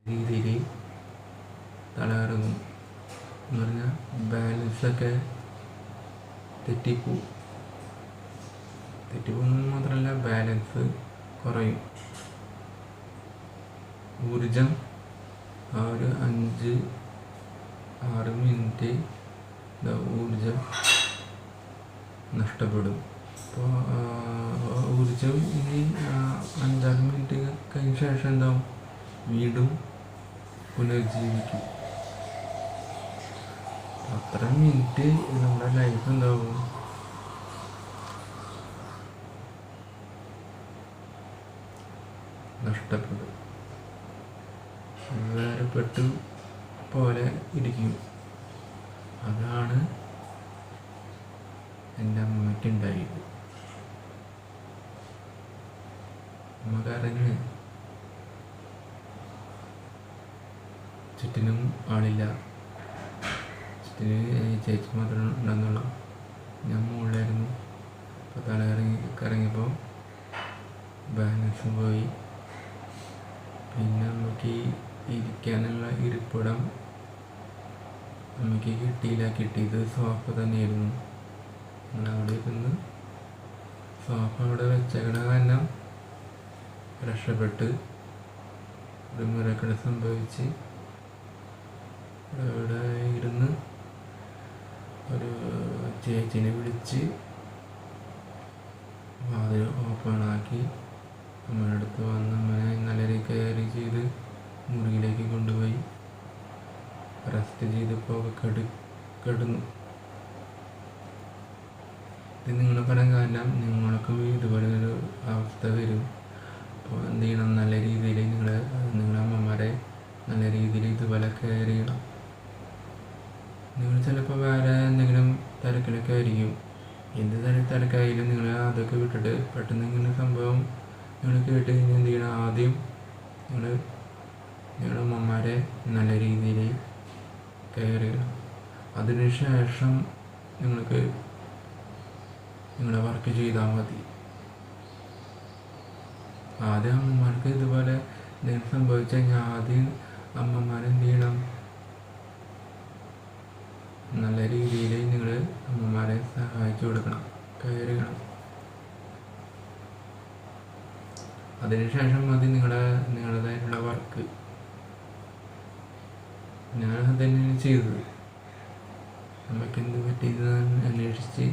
രീതിയിൽ തലകറങ്ങും എന്ന് പറഞ്ഞാൽ ബാലൻസൊക്കെ തെറ്റിപ്പോകുന്നത് മാത്രമല്ല ബാലൻസ് കുറയും. ഊർജം ആ ഒരു 5-6 മിനിറ്റ് ഊർജം നഷ്ടപ്പെടും. അപ്പോൾ ഊർജം ഇനി 5-6 മിനിറ്റ് കഴിഞ്ഞ ശേഷം എന്താവും, വീണ്ടും പുനർജീവിക്കും. അത്ര മിനിറ്റ് നമ്മുടെ ലൈഫ് എന്താവും, നഷ്ടപ്പെടും, വേർപെട്ടു പോലെ ഇരിക്കും. അതാണ് എൻ്റെ അമ്മയ്ക്കുണ്ടായത്. അമ്മ കരഞ്ഞ്, ചുറ്റിനും ആളില്ല, ചുറ്റിന് ചേച്ചി മാത്രമേ ഉണ്ടായിരുന്നുള്ളൂ. ഞാൻ മുകളിലായിരുന്നു. അപ്പോൾ കറങ്ങിയപ്പോൾ ബാലൻസ് പോയി. പിന്നെ അമ്മയ്ക്ക് ഇരിക്കാനുള്ള ഇരിപ്പിടം അമ്മയ്ക്ക് കിട്ടിയത് സോഫ തന്നെയായിരുന്നു. അവിടെ ഇരുന്ന് സോഫ അവിടെ വെച്ചേക്കണ കാരണം രക്ഷപ്പെട്ട് ഒരു മിറക്കിൾ സംഭവിച്ച് അവിടെ ഇരുന്ന് ഒരു ചേച്ചിനെ വിളിച്ച് വാതിൽ ഓപ്പണാക്കി അമ്മയുടെ അടുത്ത് വന്ന് അമ്മനെ നല്ല രീതിയിൽ കെയർ ചെയ്ത് മുറിയിലേക്ക് കൊണ്ടുപോയി റെസ്റ്റ് ചെയ്തപ്പോൾ കിടന്നു. ഇത് നിങ്ങൾ പറയാൻ കാരണം നിങ്ങൾക്കും ഇതുപോലെ ഒരു അവസ്ഥ വരും. അപ്പോൾ എന്ത് ചെയ്യണം, നല്ല രീതിയിൽ നിങ്ങളുടെ അമ്മമാരെ നല്ല രീതിയിൽ ഇതുപോലെ കെയർ ചെയ്യണം. നിങ്ങൾ ചിലപ്പോൾ വേറെ എന്തെങ്കിലും തിരക്കിലൊക്കെ ആയിരിക്കും. എന്ത് തിരക്കായാലും നിങ്ങൾ അതൊക്കെ വിട്ടിട്ട് പെട്ടെന്ന് ഇങ്ങനെ സംഭവം നിങ്ങൾ കേട്ട് കഴിഞ്ഞാൽ എന്ത് ചെയ്യണം, ആദ്യം നിങ്ങളുടെ അമ്മമാരെ നല്ല രീതിയിൽ കെയർ ചെയ്യണം. അതിനുശേഷം നിങ്ങൾക്ക് നിങ്ങളുടെ വർക്ക് ചെയ്താൽ മതി. ആദ്യം അമ്മമാർക്ക് ഇതുപോലെ എന്തെങ്കിലും സംഭവിച്ചു കഴിഞ്ഞാൽ ആദ്യം അമ്മമാരെന്ത് ചെയ്യണം, നല്ല രീതിയിൽ നിങ്ങൾ അമ്മമാരെ സഹായിച്ചു കൊടുക്കണം, കെയർ ചെയ്യണം. അതിനുശേഷം മതി നിങ്ങളുടേതായിട്ടുള്ള വർക്ക്. ഞാൻ അത് തന്നെയാണ് ചെയ്തത്. നമുക്ക് എന്ത് പറ്റിയത് അന്വേഷിച്ച്